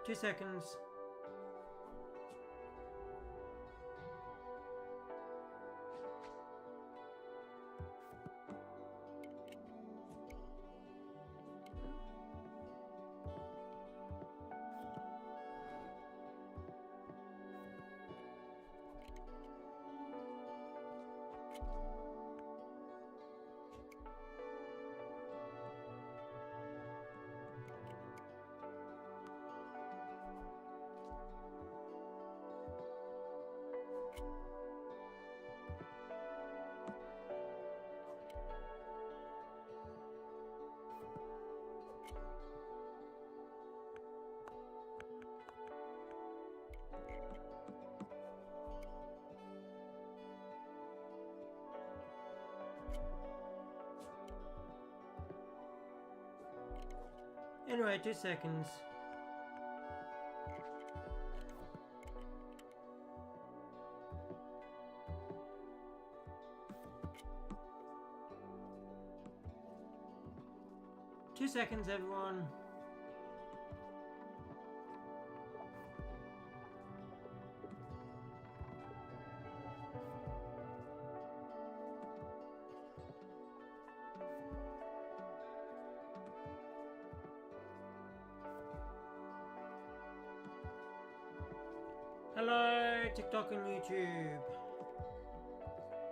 2 seconds. Anyway, 2 seconds. Two seconds, everyone. Hello, TikTok and YouTube.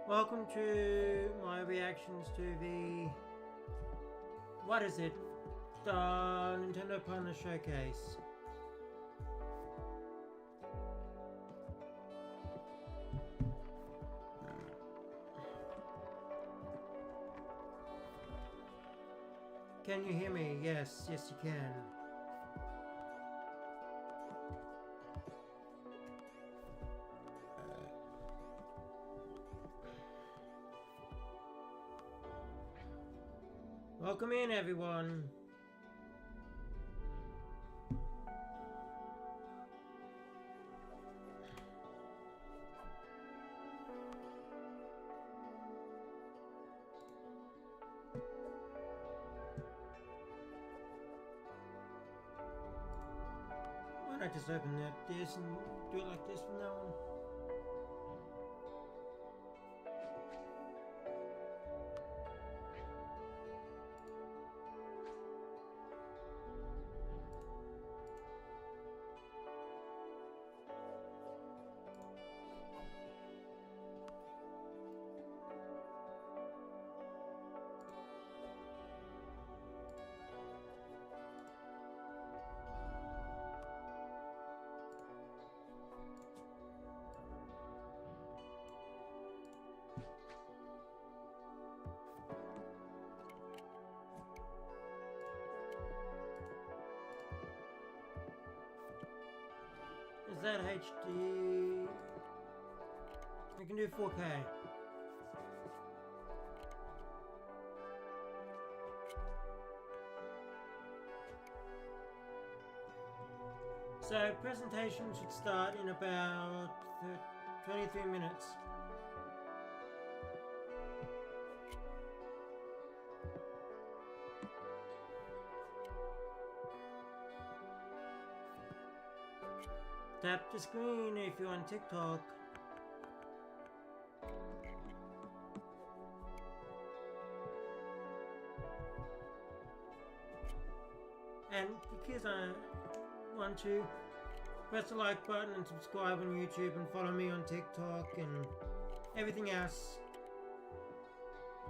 Welcome to my reactions to the... what is it? The Nintendo Partner Showcase. Can you hear me? Yes, yes you can. Welcome in, everyone. Why not just open this and do it like this from now on? Is that HD? I can do 4K. So presentation should start in about 23 minutes. Tap the screen if you're on TikTok. And because I want to, press the like button and subscribe on YouTube and follow me on TikTok and everything else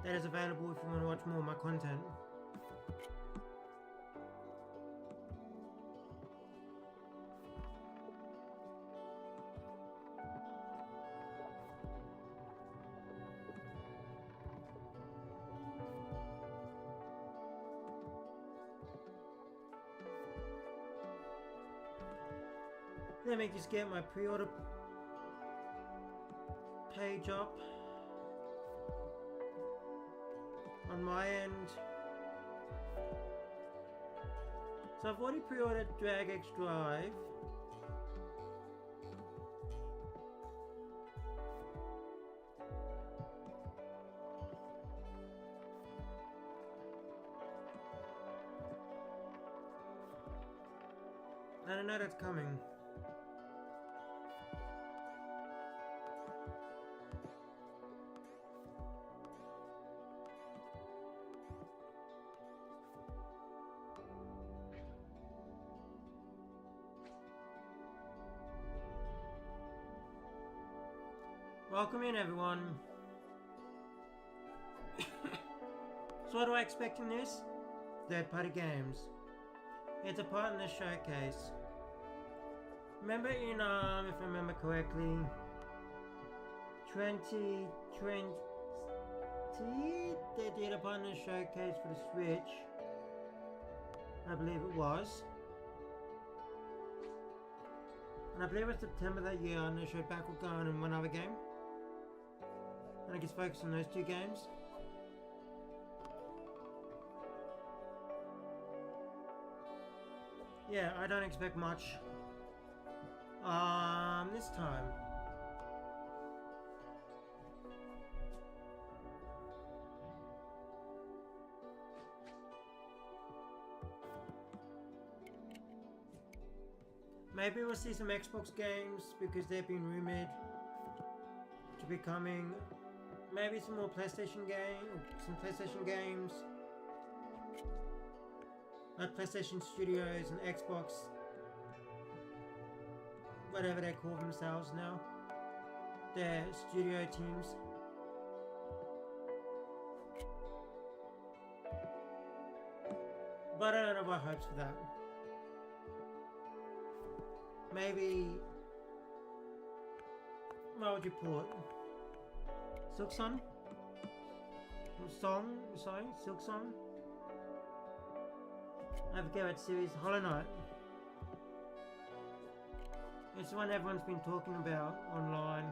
that is available if you want to watch more of my content. Let me just get my pre-order page up on my end. So I've already pre-ordered Drag X Drive. I don't know that's coming. Welcome in, everyone. So what do I expect in this? Third-party games. It's a partner showcase. Remember in, if I remember correctly, 2020, they did a partner showcase for the Switch. I believe it was. And I believe it was September that year, and they showed Bakugan and one other game. And I guess focus on those two games. Yeah, I don't expect much this time. Maybe we'll see some Xbox games because they've been rumored to be coming. Maybe some more PlayStation games. Like PlayStation Studios and Xbox, whatever they call themselves now, their studio teams. But I don't have high hopes for that. Maybe, what would you pull it? Silksong? Silksong? I forget what series. Hollow Knight. It's the one everyone's been talking about online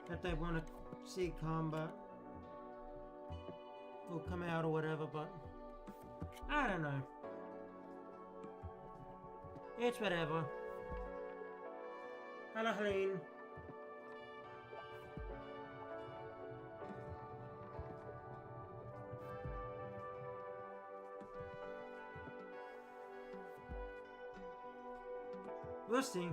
that they want to see come, but will come out or whatever. But I don't know. It's whatever. Hello, Helene. We'll see.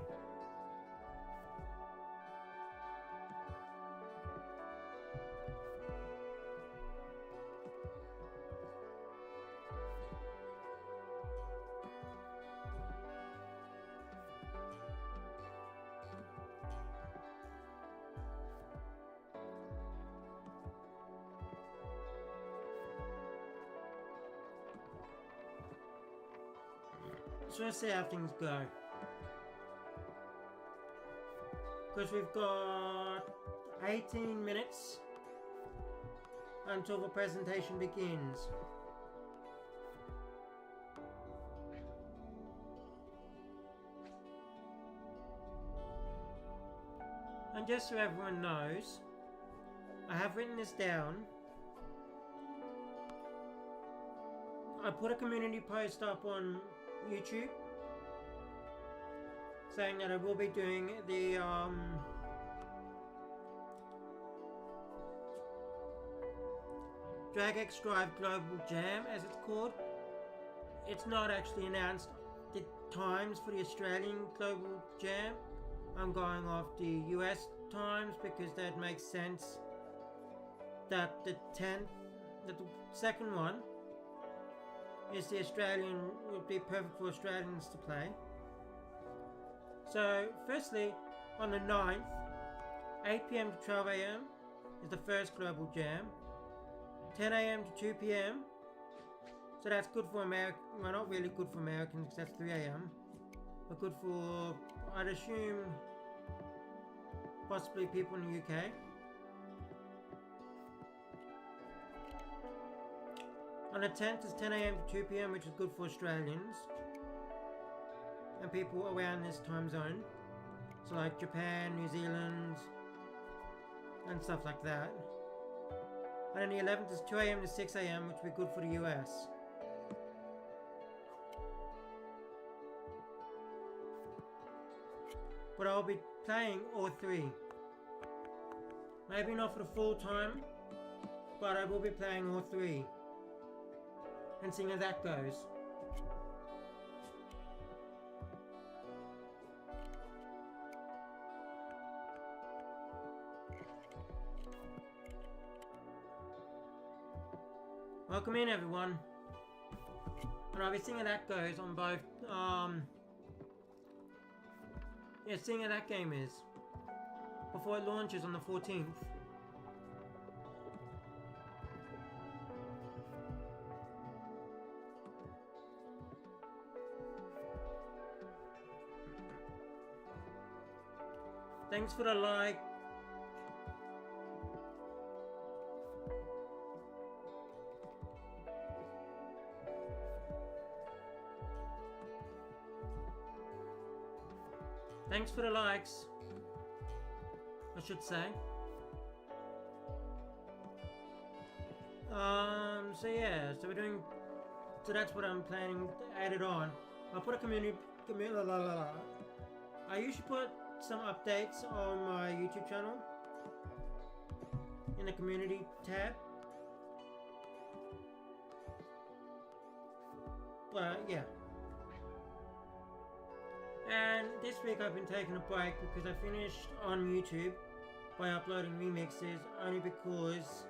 So let's see how things go. Because we've got 18 minutes until the presentation begins. And just so everyone knows, I have written this down. I put a community post up on YouTube saying that I will be doing the DragX Drive Global Jam, as it's called. It's not actually announced the times for the Australian Global Jam. I'm going off the US times because that makes sense that the second one is the Australian, would be perfect for Australians to play. So, firstly, on the 9th, 8 PM to 12 AM is the first Global Jam. 10 AM to 2 PM. So that's good for Americans. Well, not really good for Americans because that's 3 AM. But good for, I'd assume, possibly people in the UK. On the 10th is 10 AM to 2 PM, which is good for Australians and people around this time zone, so like Japan, New Zealand and stuff like that. And then the 11th is 2 AM to 6 AM, which would be good for the US. But I'll be playing all three. Maybe not for the full time, but I will be playing all three and seeing how that goes. Welcome in, everyone. And I'll be seeing how that goes on both, yeah, seeing how that game is before it launches on the 14th. Thanks for the like. Thanks for the likes, I should say. So yeah, so we're doing, so that's what I'm planning to add it on. I'll put a community I usually put some updates on my YouTube channel in the community tab. But yeah. And this week I've been taking a break because I finished on YouTube by uploading remixes only because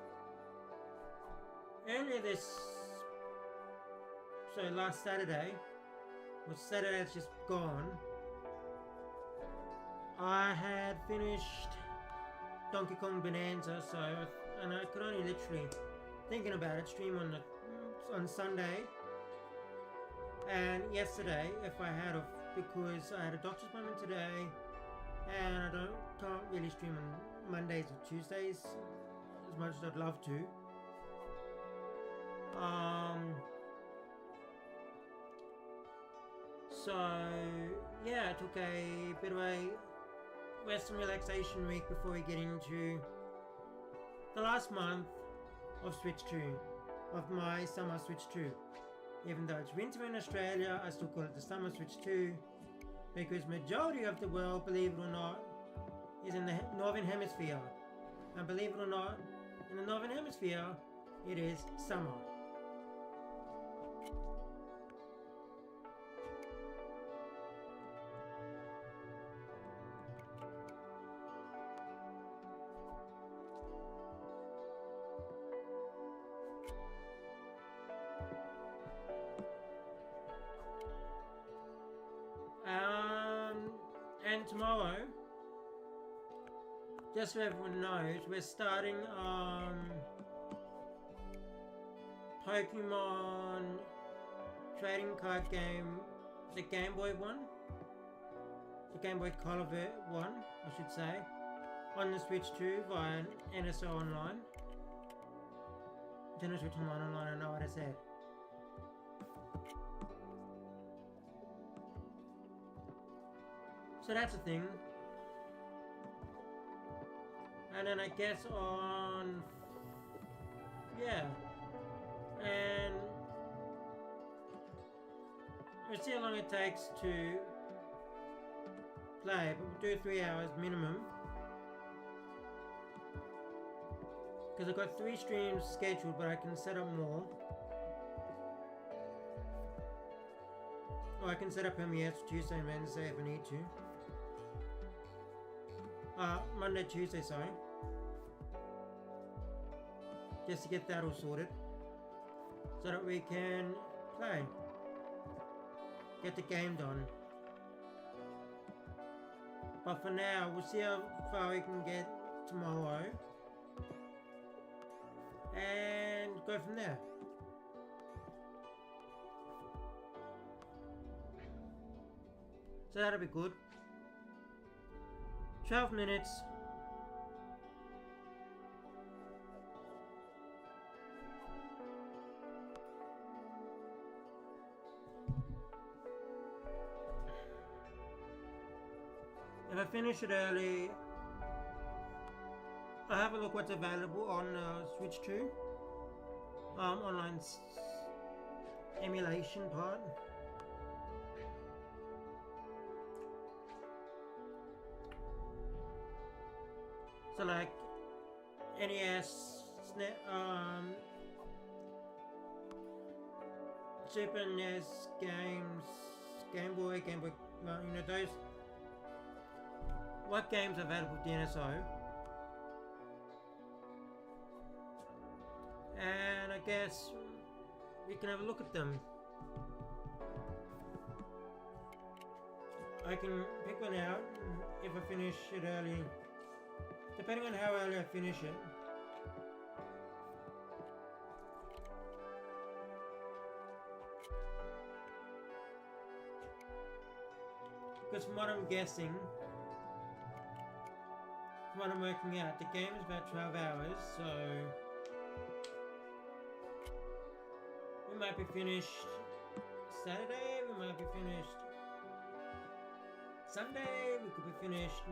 earlier last Saturday, which Saturday has just gone, I had finished Donkey Kong Bonanza, and I could only literally, thinking about it, stream on Sunday and yesterday if I had because I had a doctor's appointment today and I can't really stream on Mondays or Tuesdays as much as I'd love to. So yeah, I took a bit of a rest and relaxation week before we get into the last month of Switch 2, of my summer Switch 2. Even though it's winter in Australia, I still call it the summer Switch 2 because majority of the world, believe it or not, is in the Northern Hemisphere. And believe it or not, in the Northern Hemisphere, it is summer. And tomorrow, just so everyone knows, we're starting Pokemon trading card game, the Game Boy one, the Game Boy Color one, I should say, on the Switch 2 via NSO Online. Nintendo Switch Online, I know what I said. So that's a thing. And then I guess on... yeah. And... we'll see how long it takes to play, but we'll do 3 hours minimum. Because I've got 3 streams scheduled, but I can set up more. Or I can set up premieres for Tuesday and Wednesday if I need to. Monday, Tuesday, sorry. Just to get that all sorted. So that we can play. Get the game done. But for now, we'll see how far we can get tomorrow. And go from there. So that'll be good. 12 minutes. If I finish it early, I'll have a look what's available on Switch 2. Online emulation part. So like NES, Super NES games, Game Boy, you know those. What games are available with DNSO? And I I guess we can have a look at them. I can pick one out if I finish it early, depending on how early I finish it. Because from what I'm guessing, from what I'm working out, the game is about 12 hours, so we might be finished Saturday, we might be finished Sunday, we could be finished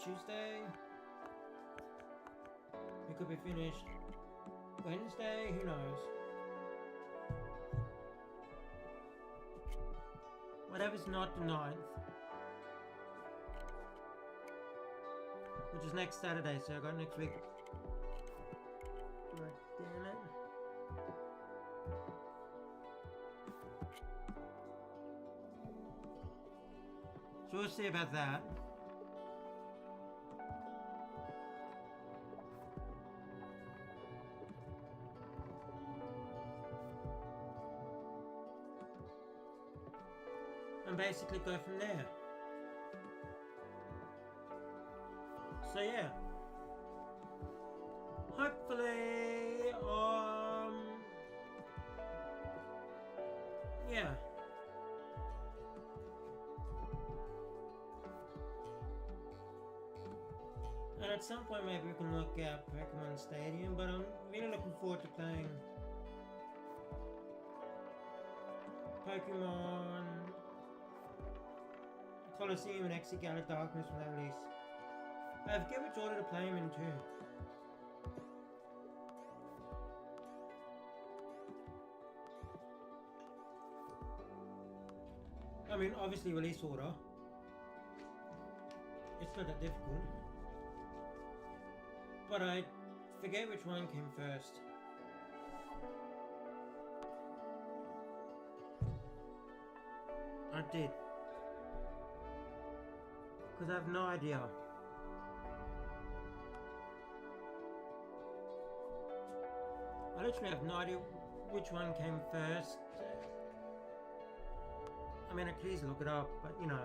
Tuesday, we could be finished Wednesday, who knows. Whatever's not the 9th. Which is next Saturday, so I got next week. God damn it. So we'll see about that. And basically go from there. So yeah. Hopefully, yeah. And at some point maybe we can look at Pokemon Stadium, but I'm really looking forward to playing Pokemon Colosseum and Exit Gala Darkness when they release. I forget which order to play them in too. I mean, obviously release order. It's not that difficult. But I forget which one came first. I did. Because I have no idea. I literally have no idea which one came first. I mean, I could easily look it up, but you know.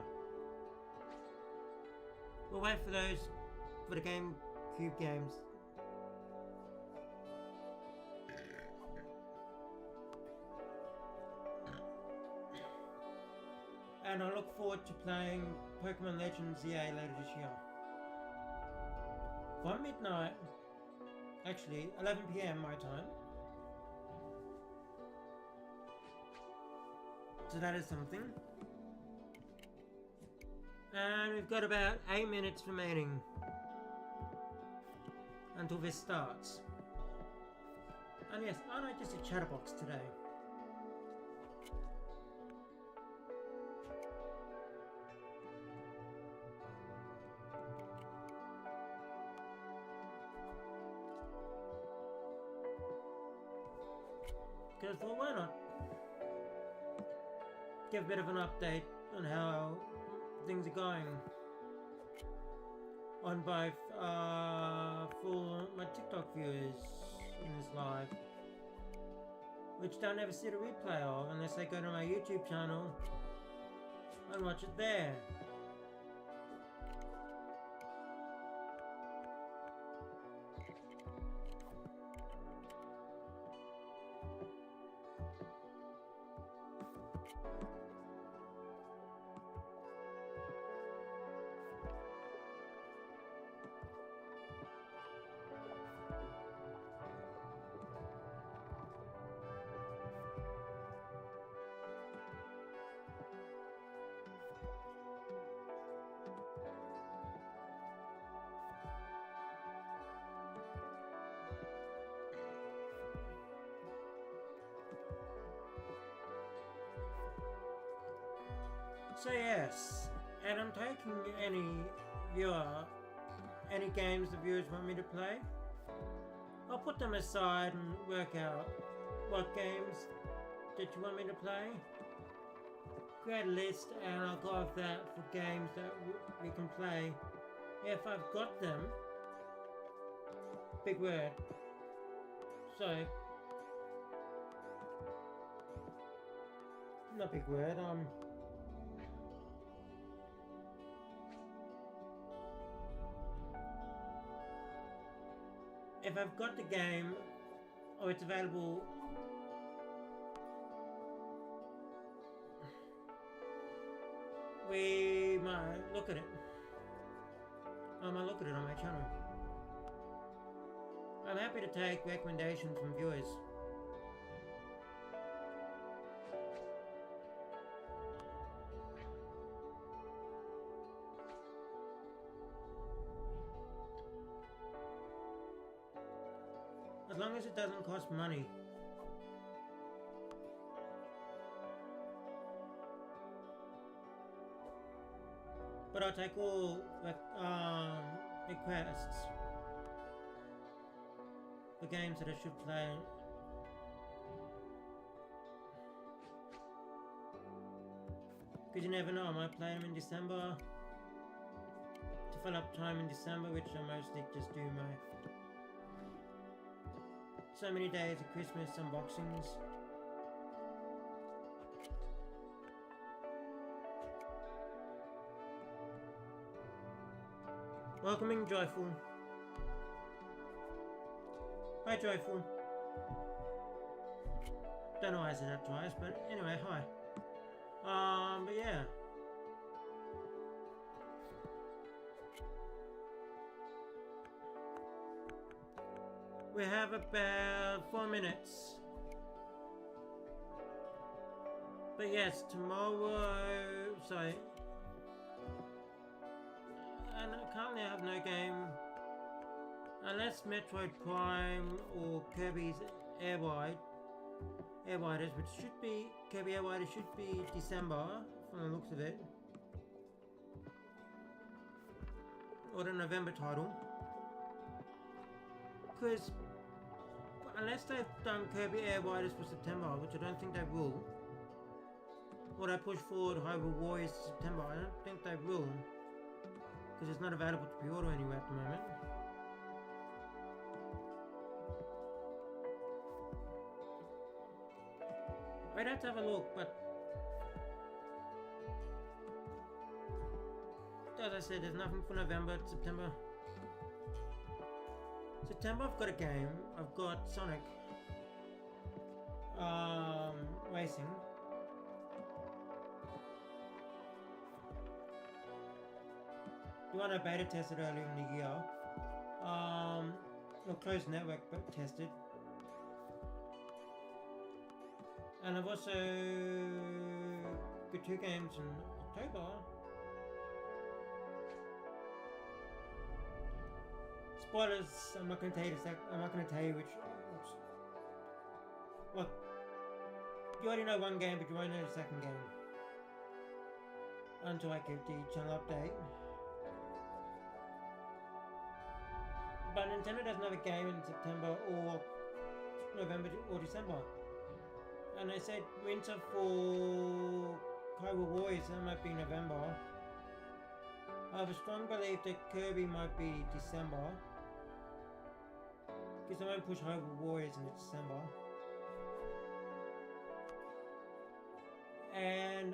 We'll wait for those, for the GameCube games. And I look forward to playing Pokemon Legends ZA later this year. From midnight, actually 11 PM my time. So that is something. And we've got about 8 minutes remaining until this starts. And yes, aren't I just a chatterbox today? Because, well, why not give a bit of an update on how things are going on both for my TikTok viewers in this live, which don't ever see the replay of unless they go to my YouTube channel and watch it there. So yes, and I'm taking any games the viewers want me to play. I'll put them aside and work out what games that you want me to play. Create a list and I'll go off that for games that we can play. If I've got them, big word. So, not big word. If I've got the game or it's available, we might look at it. I might look at it on my channel. I'm happy to take recommendations from viewers. As long as it doesn't cost money. But I'll take all requests for games that I should play. Because you never know, I might play them in December to fill up time in December, which I mostly just do my so many days of Christmas unboxings. Welcoming Joyful. Hi Joyful. Don't know why I said that twice, but anyway, hi. But yeah. We have about 4 minutes. But yes, tomorrow, sorry. And currently I have no game. Unless Metroid Prime or Kirby's Air Riders, which should be, Kirby Air Riders should be December, from the looks of it. Or the November title. Because unless they've done Kirby Air Riders for September, which I don't think they will, or they push forward Hyrule Warriors to September, I don't think they will, because it's not available to pre-order anywhere at the moment. I'd have to have a look, but as I said, there's nothing for November, September. September I've got a game. I've got Sonic Racing. The one I beta tested earlier in the year. Or closed network but tested. And I've also got 2 games in October. Spoilers, I'm not going to tell you which. Well, you already know one game, but you won't know the second game until I give the channel update. But Nintendo doesn't have a game in September or November or December. And I said winter for Hyrule Warriors, that might be November. I have a strong belief that Kirby might be December. Because I won't push Hyrule Warriors into December. And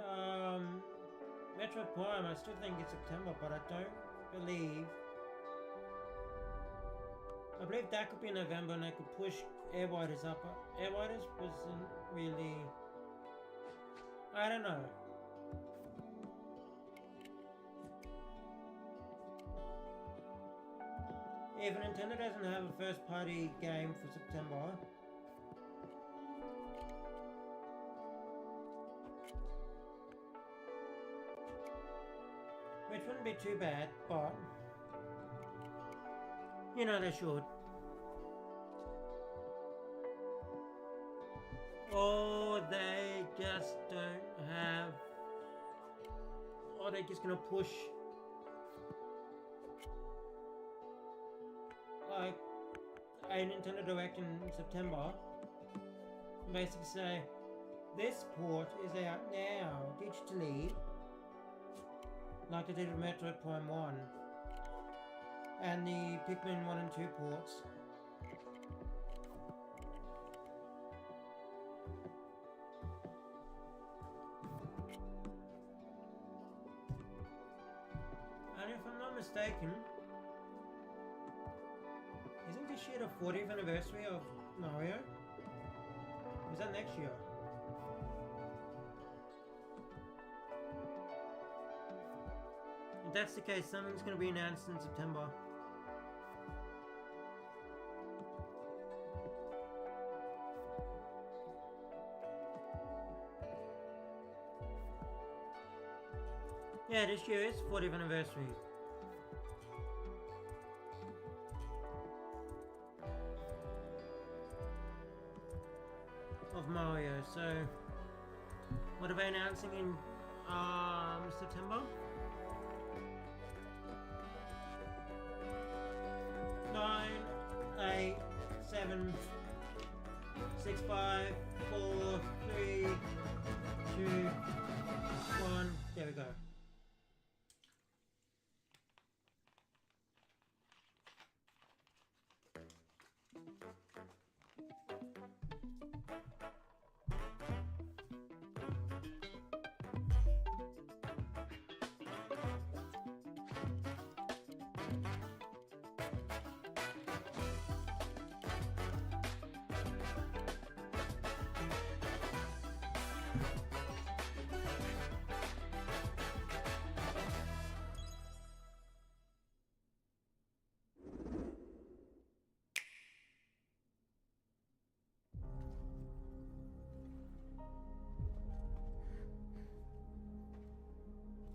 Metroid Prime, I still think it's September, but I don't believe. I believe that could be November and I could push Air Riders up. Air Riders wasn't really. I don't know. If Nintendo doesn't have a first party game for September, which wouldn't be too bad, but you know they should. Or they just don't have, or they're just gonna push like a Nintendo Direct in September and basically say this port is out now digitally, like they did with Metroid Prime 1 and the Pikmin 1 and 2 ports. mistaken, isn't this year the 40th anniversary of Mario? Or is that next year? If that's the case, something's going to be announced in September. Yeah, this year is 40th anniversary. Of Mario, so what are they announcing in September? 9, 8, 7, 6, 5, 4, 3, 2, 1. There we go.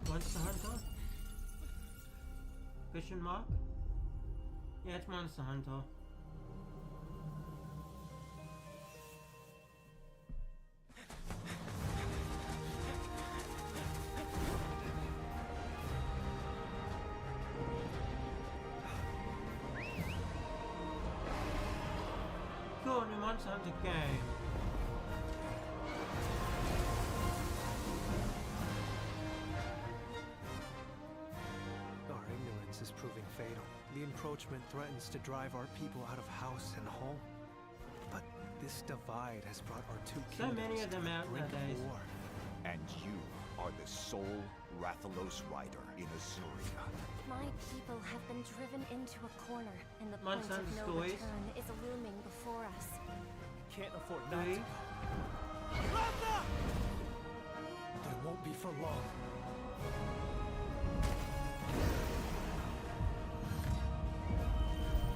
Monster Hunter? Question mark? Yeah, it's Monster Hunter. Cool, new Monster Hunter game. Is proving fatal. The encroachment threatens to drive our people out of house and home. But this divide has brought our two so kingdoms many of them to out the brink nowadays. of war. And you are the sole Rathalos rider in Azuria. My people have been driven into a corner, and the point Monster of Hunter no stories. return is looming before us. Can't afford not to. 3. Ratha! But it won't be for long.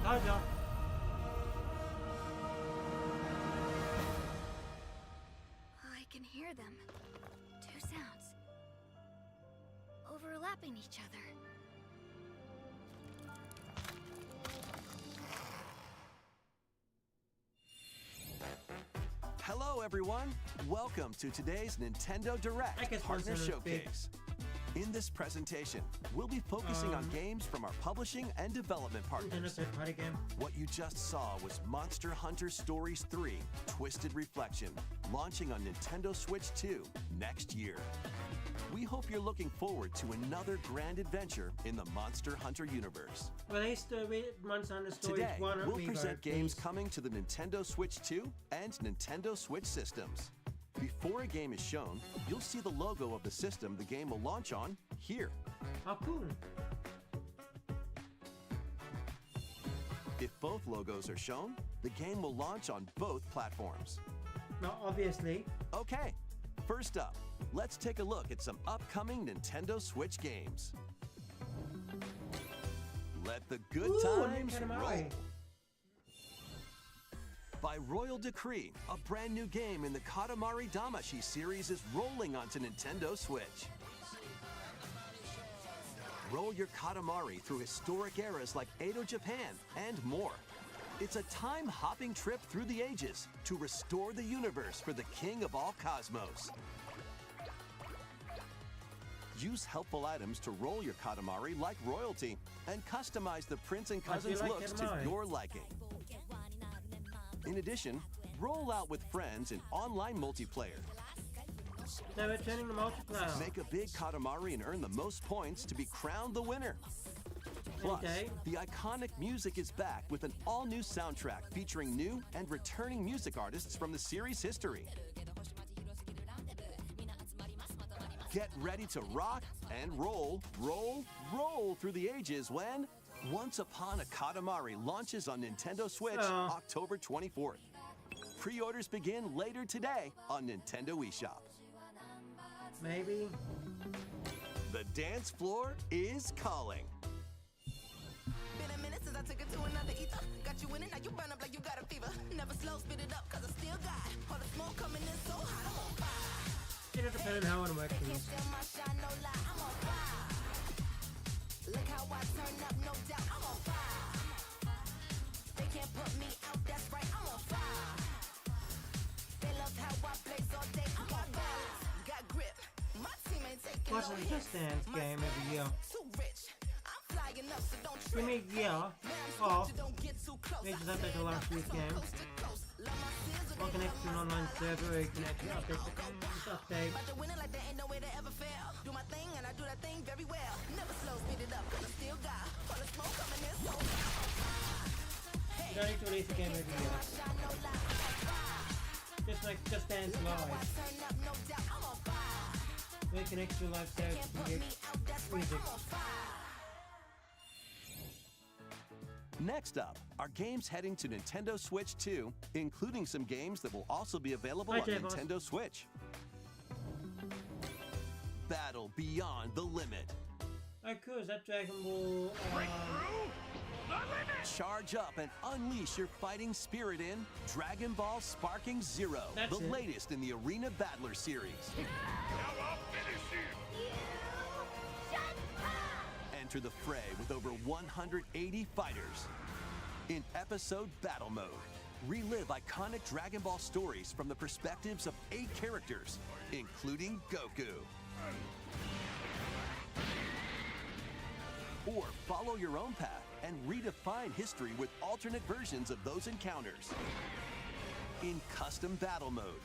Told I can hear them. Two sounds. Overlapping each other. Hello everyone! Welcome to today's Nintendo Direct I guess Partner Monster Hunter's big. Showcase. In this presentation, we'll be focusing on games from our publishing and development Nintendo partners. third party game. What you just saw was Monster Hunter Stories 3 Twisted Reflection, launching on Nintendo Switch 2 next year. We hope you're looking forward to another grand adventure in the Monster Hunter universe. Released Monster Hunter Stories Today, 1 on we'll Amiibo, present games please. coming to the Nintendo Switch 2 and Nintendo Switch systems. Before a game is shown, you'll see the logo of the system the game will launch on here. Oh, cool. If both logos are shown, the game will launch on both platforms. Now, obviously, Okay, first up, let's take a look at some upcoming Nintendo Switch games. Let the good Ooh, times Katamari. roll. By Royal Decree, a brand new game in the Katamari Damacy series is rolling onto Nintendo Switch. Roll your Katamari through historic eras like Edo Japan and more. It's a time-hopping trip through the ages to restore the universe for the king of all cosmos. Use helpful items to roll your Katamari like royalty and customize the prince and cousins like looks to Katamari. your liking. In addition, roll out with friends in online multiplayer. they're returning the multiplayer. Make a big Katamari and earn the most points to be crowned the winner. Plus, Okay. the iconic music is back with an all-new soundtrack featuring new and returning music artists from the series' history. Get ready to rock and roll, roll, roll through the ages when Once Upon a Katamari launches on Nintendo Switch October 24th. Pre-orders begin later today on Nintendo eShop. Maybe. The dance floor is calling. Been a minute since I took it to another ether. Got you in it, now you burn up like you got a fever. Never slow, spit it up, cause I still got all the smoke coming in so hot, I'm on fire. It'll depend on how it works. Can't steal my shine, no lie, I'm on fire. Look how I turn up, no doubt, I'm on fire. They can't put me out, that's right, I'm on fire. They love how I blaze all day, I'm on balance. Got grip, my team ain't taking no Watching hits. Just Dance game every year. Too rich, I'm flying up, so don't Give trip. me a year off. Maybe that like the last week's game. Or connect to an online server where you can actually update the update. About to win it like there ain't no way to ever fail. Do my thing and I do that thing very well. Never slow, speed it up, cause I still got all the smoke coming in so hot. You don't need to release a game every year. Shine no light, I'm on fire. Just like Just Dance How I Live. turn up, no doubt, I'm on fire. Where you connect to your live server Can't to put get me out, that's right, music. I'm on fire. Next up are games heading to Nintendo Switch 2, including some games that will also be available Hi, on J-Boss. Nintendo Switch. Battle Beyond the Limit. Oh cool, is that Dragon Ball? Charge up and unleash your fighting spirit in Dragon Ball Sparking Zero, That's the it. latest in the Arena Battler series. Enter the fray with over 180 fighters. In episode Battle Mode, relive iconic Dragon Ball stories from the perspectives of 8 characters, including Goku. Or follow your own path and redefine history with alternate versions of those encounters. In custom battle mode,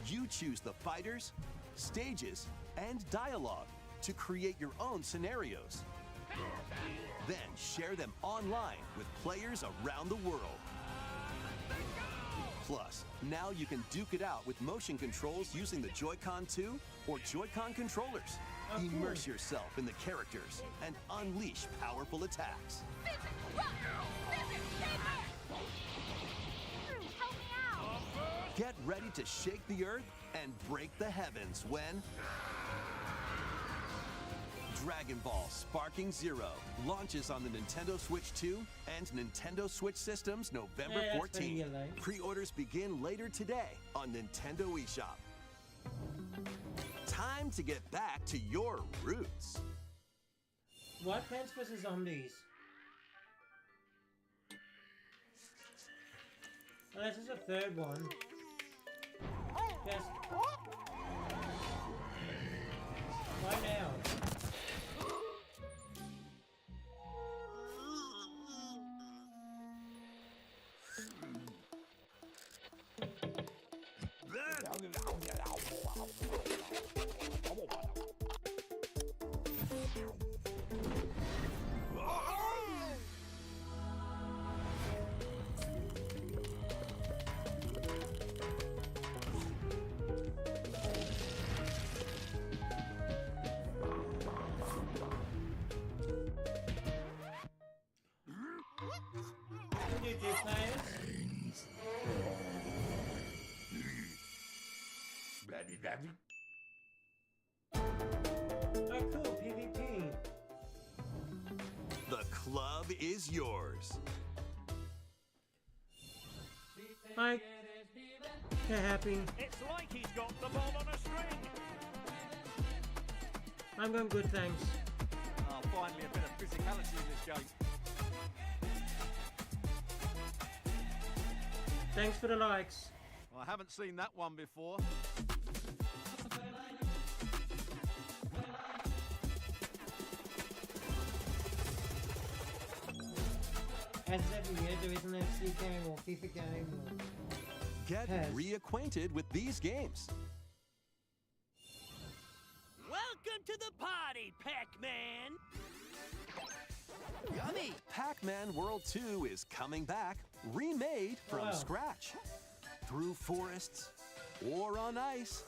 you choose the fighters, stages, and dialogue to create your own scenarios. Then share them online with players around the world. Plus, now you can duke it out with motion controls using the Joy-Con 2 or Joy-Con controllers. Oh, cool. Immerse yourself in the characters and unleash powerful attacks. Get ready to shake the earth and break the heavens when Dragon Ball Sparking Zero launches on the Nintendo Switch 2 and Nintendo Switch systems November Yeah, that's pretty 14th. late. Pre-orders begin later today on Nintendo eShop. Time to get back to your roots. What? Plants vs. Zombies. Oh, this is a third one. Yes. Why now? What do you do, players? Oh, cool, PvP. The club is yours. Hi. They're happy. It's like he's got the ball on a string. I'm going good, thanks. Oh, finally a bit of physicality in this game. Thanks for the likes. Well, I haven't seen that one before. As every year, there is an FC game or FIFA game or... Get Yes. reacquainted with these games. Welcome to the party, Pac-Man! Yummy! Pac-Man World 2 is coming back, remade from Wow. scratch. Through forests or on ice,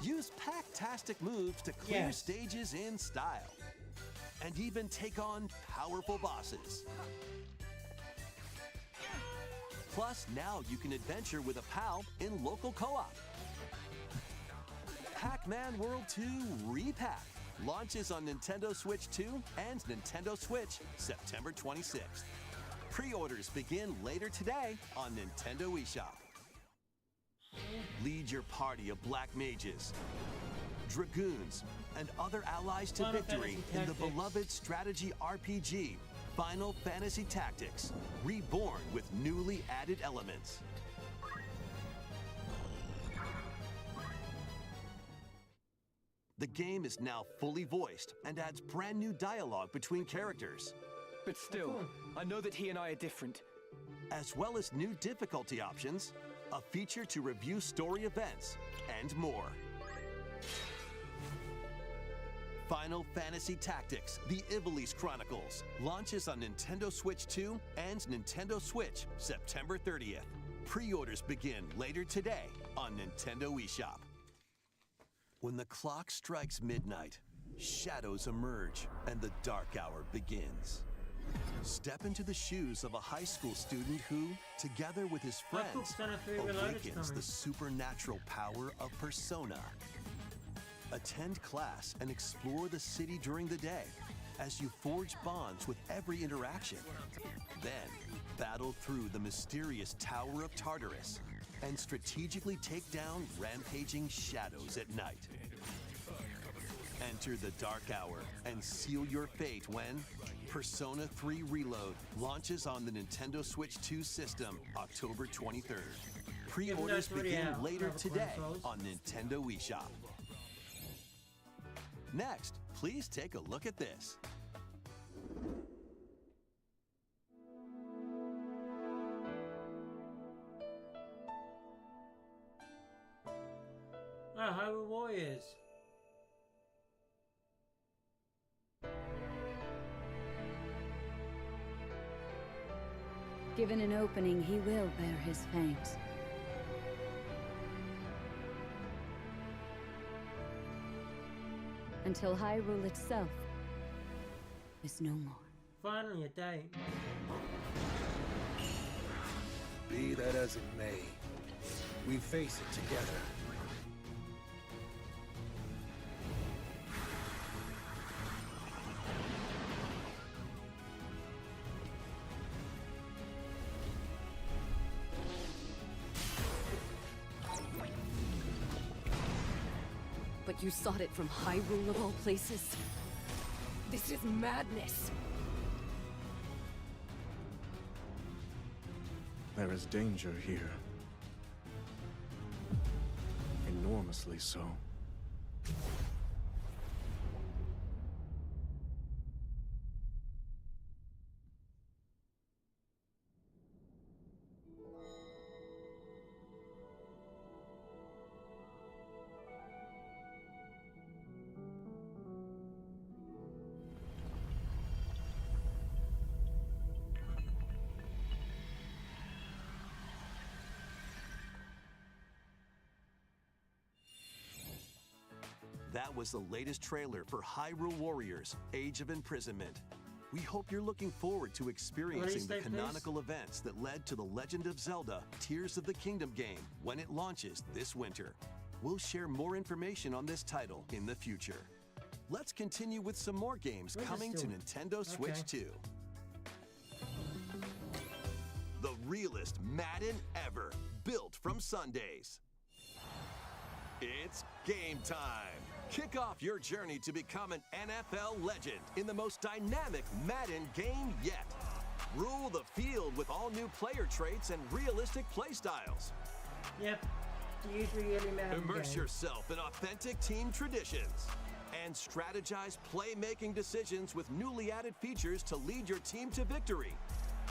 Use pack-tastic moves to clear Yes. stages in style. And even take on powerful bosses. Plus, now you can adventure with a pal in local co-op. Pac-Man World 2 Repack launches on Nintendo Switch 2 and Nintendo Switch September 26th. Pre-orders begin later today on Nintendo eShop. Lead your party of black mages, dragoons, and other allies to Final victory Fantasy in the Tactics. beloved strategy RPG, Final Fantasy Tactics, reborn with newly added elements. The game is now fully voiced and adds brand new dialogue between characters, But still, I know that he and I are different. as well as new difficulty options, a feature to review story events, and more. Final Fantasy Tactics: The Ivalice Chronicles launches on Nintendo Switch 2 and Nintendo Switch September 30th. Pre-orders begin later today on Nintendo eShop. When the clock strikes midnight, shadows emerge and the dark hour begins. Step into the shoes of a high school student who, together with his cool, friends, Persona 3 Reloaded's awakens coming. the supernatural power of Persona. Attend class and explore the city during the day as you forge bonds with every interaction. Then, battle through the mysterious Tower of Tartarus and strategically take down rampaging shadows at night. Enter the dark hour and seal your fate when Persona 3 Reload launches on the Nintendo Switch 2 system October 23rd. Pre-orders that's already begin out later for today consoles. on Nintendo eShop. Next, please take a look at this. Hyrule Warriors. Given an opening, he will bear his fangs. Until Hyrule itself is no more. Finally a date. Be that as it may, we face it together. But you sought it from Hyrule of all places? This is madness! There is danger here. Enormously so. That was the latest trailer for Hyrule Warriors: Age of Imprisonment. We hope you're looking forward to experiencing the date, please? canonical events that led to The Legend of Zelda: Tears of the Kingdom game when it launches this winter. We'll share more information on this title in the future. Let's continue with some more games Where's it coming to still? Nintendo Switch Okay. 2. The realest Madden ever, built from Sundays. It's game time. Kick off your journey to become an NFL legend in the most dynamic Madden game yet. Rule the field with all new player traits and realistic play styles. Yep. The usually really mad Immerse game. yourself in authentic team traditions and strategize playmaking decisions with newly added features to lead your team to victory.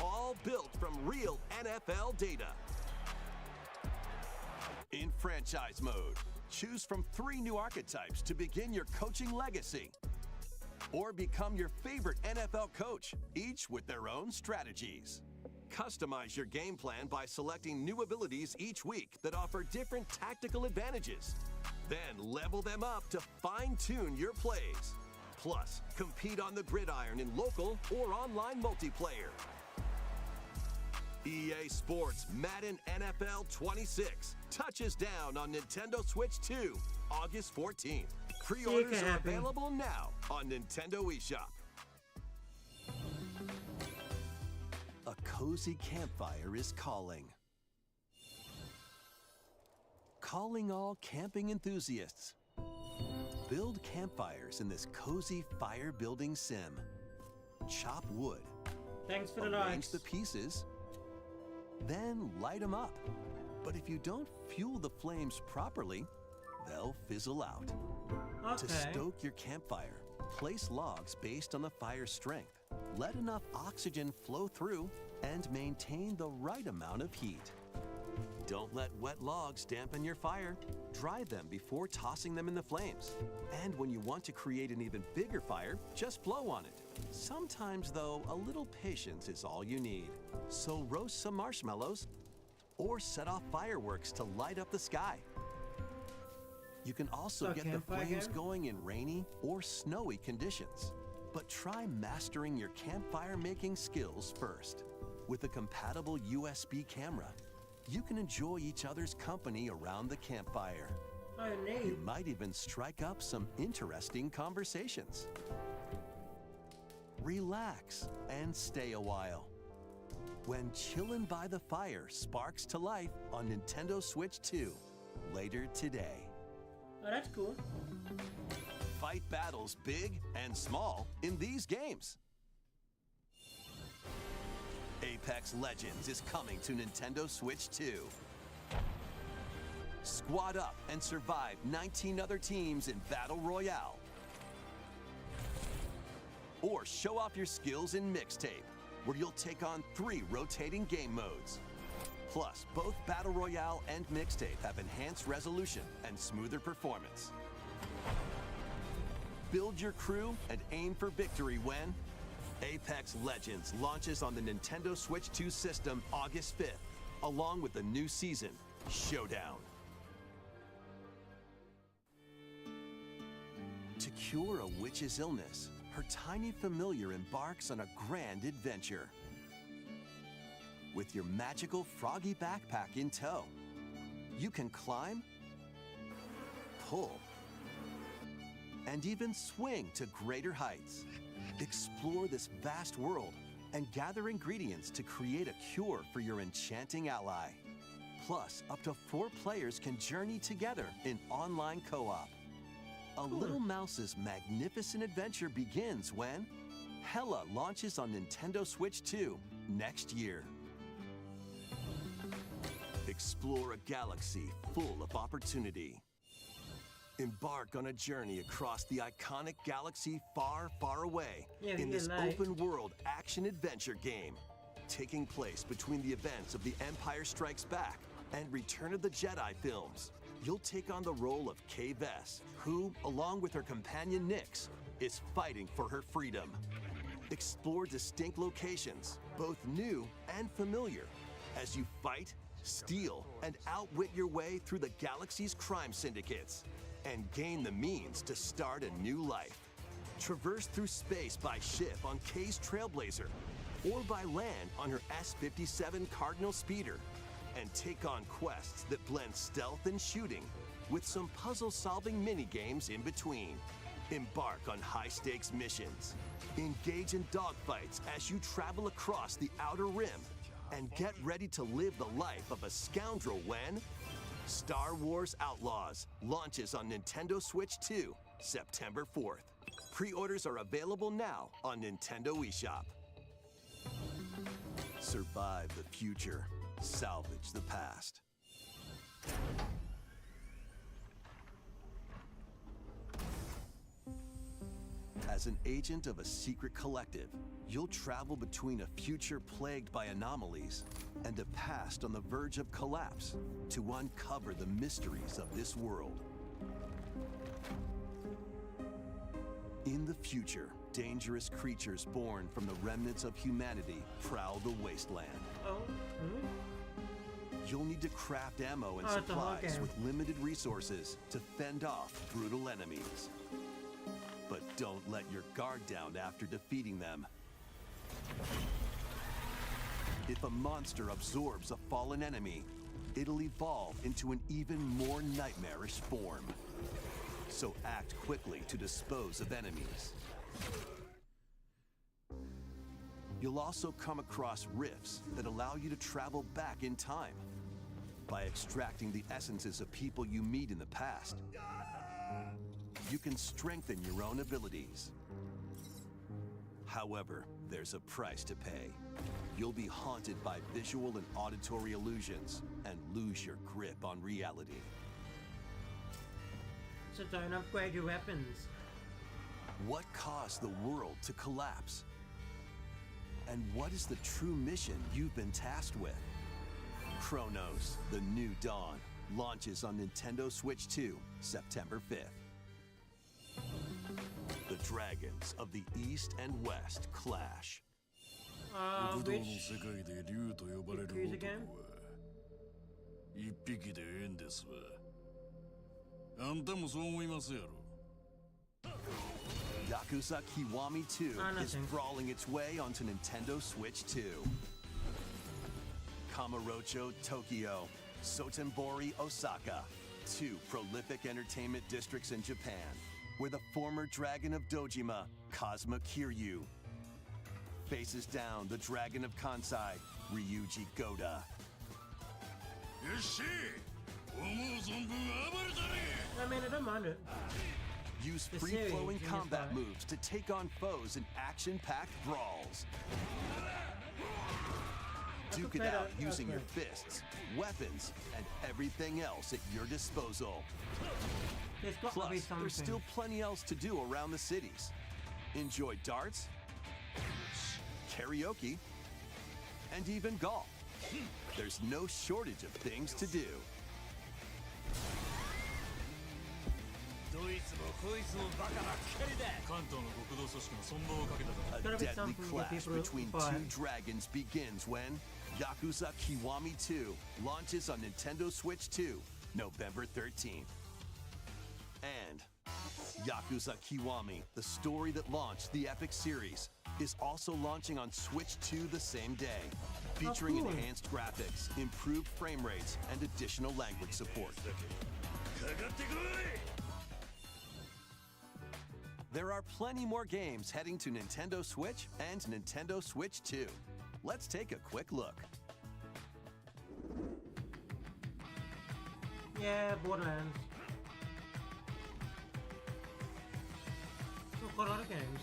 All built from real NFL data. In franchise mode, choose from 3 new archetypes to begin your coaching legacy. Or become your favorite NFL coach, each with their own strategies. Customize your game plan by selecting new abilities each week that offer different tactical advantages. Then level them up to fine-tune your plays. Plus, compete on the gridiron in local or online multiplayer. EA Sports Madden NFL 26 touches down on Nintendo Switch 2, August 14th. Pre-orders are available now on Nintendo eShop. A cozy campfire is calling. Calling all camping enthusiasts. Build campfires in this cozy fire-building sim. Chop wood. Thanks for the arrange likes. the pieces, then light them up. But if you don't fuel the flames properly, they'll fizzle out. Okay. To stoke your campfire, place logs based on the fire's strength. Let enough oxygen flow through and maintain the right amount of heat. Don't let wet logs dampen your fire. Dry them before tossing them in the flames. And when you want to create an even bigger fire, just blow on it. Sometimes, though, a little patience is all you need. So roast some marshmallows or set off fireworks to light up the sky. You can also get the flames going in rainy or snowy conditions. But try mastering your campfire making skills first. With a compatible USB camera, you can enjoy each other's company around the campfire. You might even strike up some interesting conversations. Relax and stay a while. When Chillin' by the Fire sparks to life on Nintendo Switch 2 later today. Oh, that's cool. Fight battles big and small in these games. Apex Legends is coming to Nintendo Switch 2. Squad up and survive 19 other teams in Battle Royale. Or show off your skills in Mixtape, where you'll take on 3 rotating game modes. Plus, both Battle Royale and Mixtape have enhanced resolution and smoother performance. Build your crew and aim for victory when Apex Legends launches on the Nintendo Switch 2 system August 5th, along with the new season, Showdown. To cure a witch's illness, her tiny familiar embarks on a grand adventure. With your magical froggy backpack in tow, you can climb, pull, and even swing to greater heights. Explore this vast world and gather ingredients to create a cure for your enchanting ally. Plus, up to 4 players can journey together in online co-op. A Little Mouse's magnificent adventure begins when Hella launches on Nintendo Switch 2 next year. Explore a galaxy full of opportunity. Embark on a journey across the iconic galaxy far, far away in this open-world action-adventure game, taking place between the events of The Empire Strikes Back and Return of the Jedi films. You'll take on the role of Kay Vess, who, along with her companion Nyx, is fighting for her freedom. Explore distinct locations, both new and familiar, as you fight, steal, and outwit your way through the galaxy's crime syndicates, and gain the means to start a new life. Traverse through space by ship on Kay's Trailblazer, or by land on her S-57 Cardinal Speeder, and take on quests that blend stealth and shooting with some puzzle-solving mini-games in between. Embark on high-stakes missions. Engage in dogfights as you travel across the Outer Rim, and get ready to live the life of a scoundrel when Star Wars Outlaws launches on Nintendo Switch 2, September 4th. Pre-orders are available now on Nintendo eShop. Survive the future. Salvage the past. As an agent of a secret collective, you'll travel between a future plagued by anomalies and a past on the verge of collapse to uncover the mysteries of this world. In the future, dangerous creatures born from the remnants of humanity prowl the wasteland. Oh. You'll need to craft ammo and Oh, it's a whole supplies game. with limited resources to fend off brutal enemies. But don't let your guard down after defeating them. If a monster absorbs a fallen enemy, it'll evolve into an even more nightmarish form. So act quickly to dispose of enemies. You'll also come across rifts that allow you to travel back in time by extracting the essences of people you meet in the past. You can strengthen your own abilities. However, there's a price to pay. You'll be haunted by visual and auditory illusions and lose your grip on reality. So don't upgrade your weapons. What caused the world to collapse? And what is the true mission you've been tasked with? Chronos: The New Dawn launches on Nintendo Switch 2, September 5th. The dragons of the East and West clash. Which Yakuza game? 一匹でええんですわ。あんたもそう思いますやろ。 Yakuza Kiwami 2 is nothing. brawling its way onto Nintendo Switch 2. Kamurocho, Tokyo, Sotenbori, Osaka, two prolific entertainment districts in Japan, where the former dragon of Dojima, Kazuma Kiryu, faces down the dragon of Kansai, Ryuji Goda. よっしゃ、思う存分暴れたね。 I mean, I don't mind it. Use The free-flowing series, combat Unify. moves to take on foes in action-packed brawls. Duke it out using your fists, weapons, and everything else at your disposal. There's got to be Plus, something. there's still plenty else to do around the cities. Enjoy darts, karaoke, and even golf. There's no shortage of things to do. どいつもこいつもバカばっかりだ。関東の極道組織の存亡をかけたから。 A Gotta be deadly something that clash people between buy. two dragons begins when Yakuza Kiwami 2 launches on Nintendo Switch 2, November 13th. And Yakuza Kiwami, the story that launched the epic series, is also launching on Switch 2 the same day, featuring cool. enhanced graphics, improved frame rates, and additional language support. かかってこい。 There are plenty more games heading to Nintendo Switch and Nintendo Switch 2. Let's take a quick look. Yeah, Borderlands. Still quite a lot of games.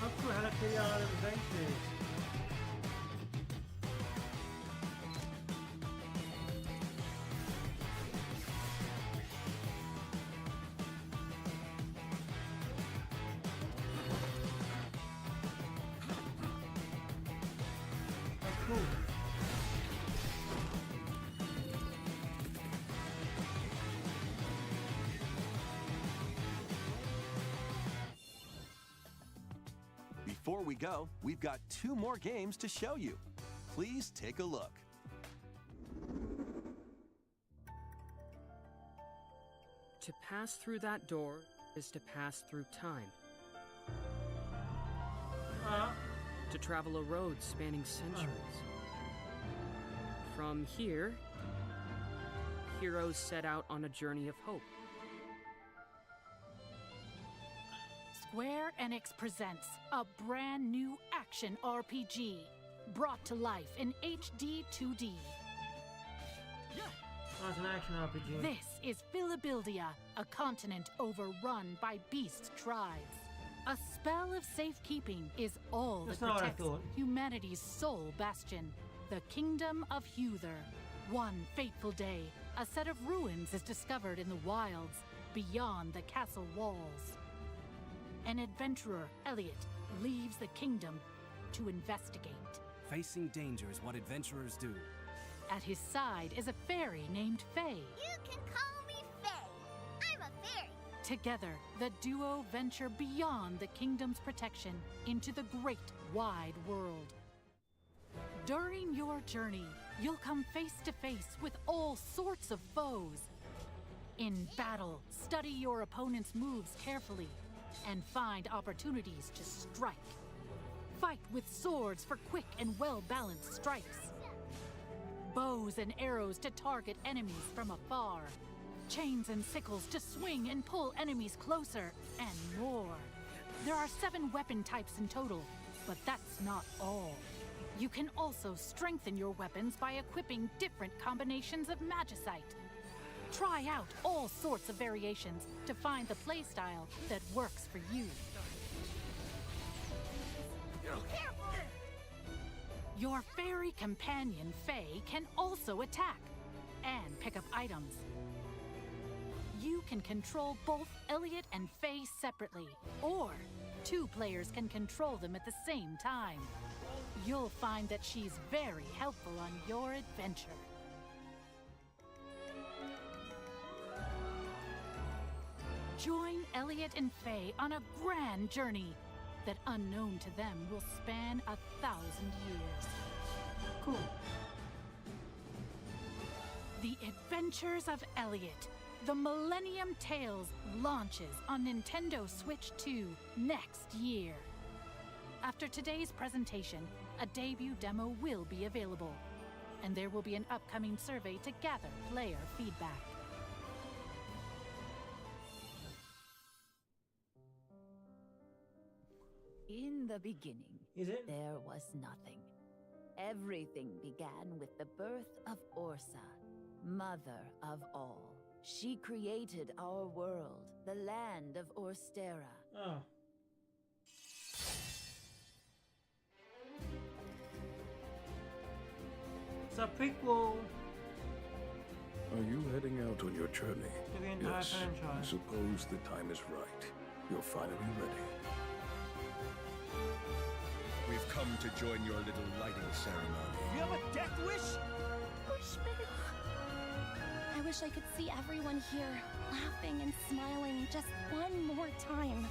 How cool Hello Kitty Island Adventures. How cool. Before we go, we've got two more games to show you. Please take a look. To pass through that door is to pass through time. To travel a road spanning centuries. From here, heroes set out on a journey of hope. Square Enix presents a brand new action RPG brought to life in HD 2D. Oh, it's an action RPG. This is Philabildia, a continent overrun by beast tribes. A spell of safekeeping is all That's that not what I protects thought. humanity's sole bastion, the Kingdom of Huther. One fateful day, a set of ruins is discovered in the wilds beyond the castle walls. An adventurer, Elliot, leaves the kingdom to investigate. Facing danger is what adventurers do. At his side is a fairy named Faye. You can call me Faye. I'm a fairy. Together, the duo venture beyond the kingdom's protection into the great wide world. During your journey, you'll come face to face with all sorts of foes. In battle, study your opponent's moves carefully and find opportunities to strike. Fight with swords for quick and well-balanced strikes. Bows and arrows to target enemies from afar. Chains and sickles to swing and pull enemies closer, and more. There are 7 weapon types in total, but that's not all. You can also strengthen your weapons by equipping different combinations of magicite. Try out all sorts of variations to find the playstyle that works for you. Your fairy companion, Faye, can also attack and pick up items. You can control both Elliot and Faye separately, or 2 players can control them at the same time. You'll find that she's very helpful on your adventure. Join Elliot and Faye on a grand journey that, unknown to them, will span 1,000 years. Cool. The Adventures of Elliot, the Millennium Tales, launches on Nintendo Switch 2 next year. After today's presentation, a debut demo will be available, and there will be an upcoming survey to gather player feedback. In the beginning, there was nothing. Everything began with the birth of Ursa, mother of all. She created our world, the land of Orstera. Oh. It's a prequel. Are you heading out on your journey? To the entire Yes. I franchise. suppose the time is right. You're finally ready. We've come to join your little lighting ceremony. You have a death wish? Bushman. I wish I could see everyone here laughing and smiling just one more time.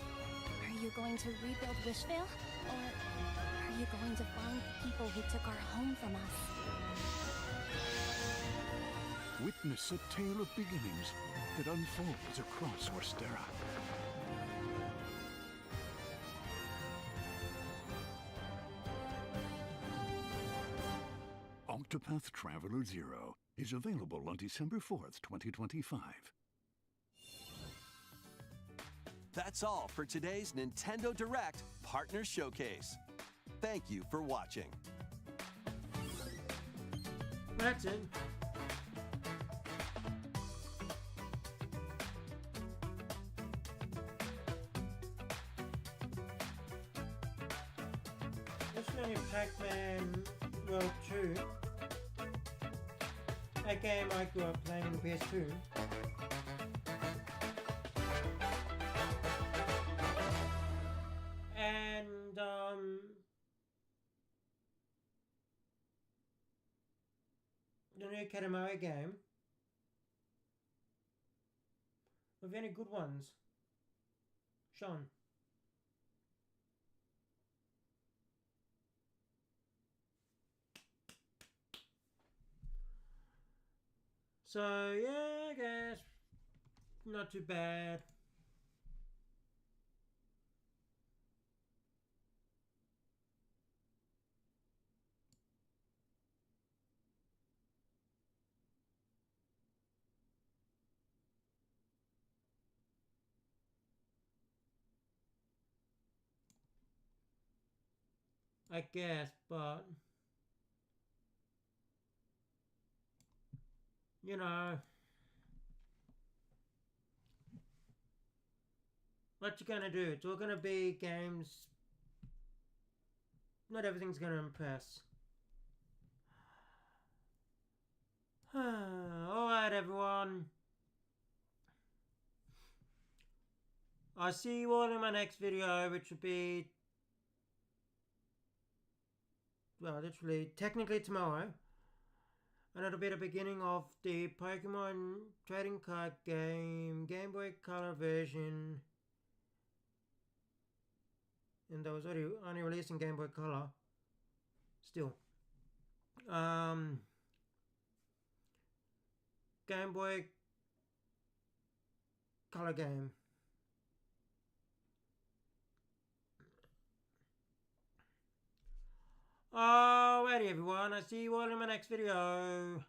Are you going to rebuild Wishvale? Or are you going to find the people who took our home from us? Witness a tale of beginnings that unfolds across Orstera. Octopath Traveler 0 is available on December 4th, 2025. That's all for today's Nintendo Direct Partner Showcase. Thank you for watching. That's it. Originally Pac-Man World 2. A game I grew up playing on PS2. And the new Katamari game. With any good ones? Sean. So yeah, I guess not too bad. I guess, but you know, what you gonna do? It's all gonna be games. Not everything's gonna impress. Alright, everyone. I'll see you all in my next video, which will be, well, literally, technically tomorrow. And it'll be the beginning of the Pokemon trading card game, Game Boy Color version. And that was only released in Game Boy Color. Still. Game Boy Color game. Alrighty, everyone. I'll see you all in my next video.